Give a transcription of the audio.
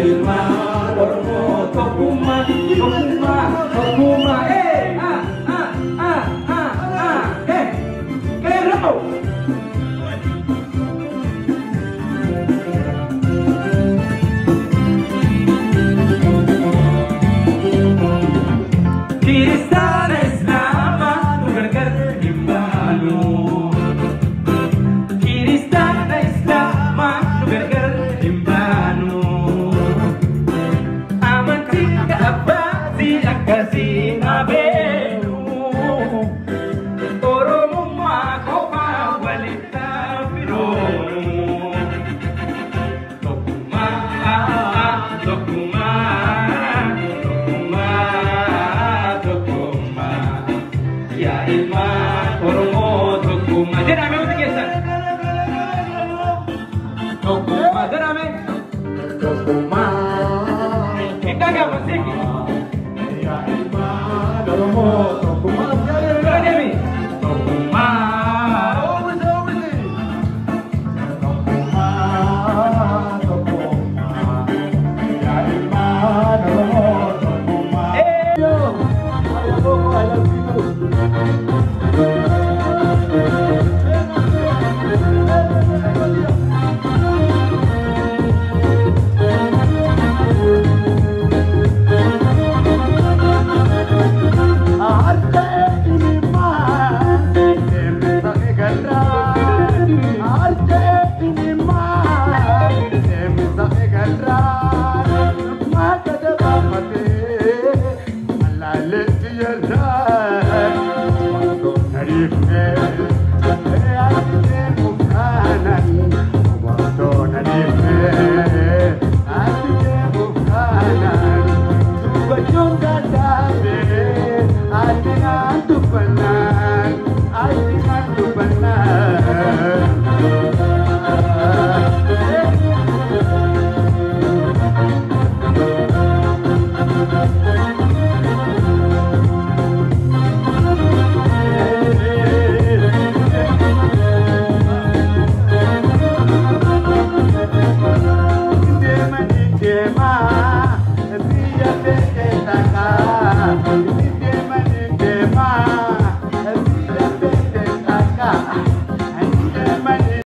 ilmaan Oromoo tokkummaa tokkummaa tokkummaa qeerroo. Kiristaana Islaamaa nu gargar hin baanu. Kiristaana Islaamaa nu gargar hin baanu. Amantiin abbaatii akkasii haa beenu. Oromummaa qofaa walitti haa firoonu. Tokkummaa tokkummaa. Ya ilmaan Oromoo tokkummaa jedhame hundi keessan tokkummaa jedhame tokkummaa hin dhagahamu seeki ya ilmaan Oromoo tokkummaa jedhame tokkummaa tokkummaa ya ilmaan Oromoo tokkummaa My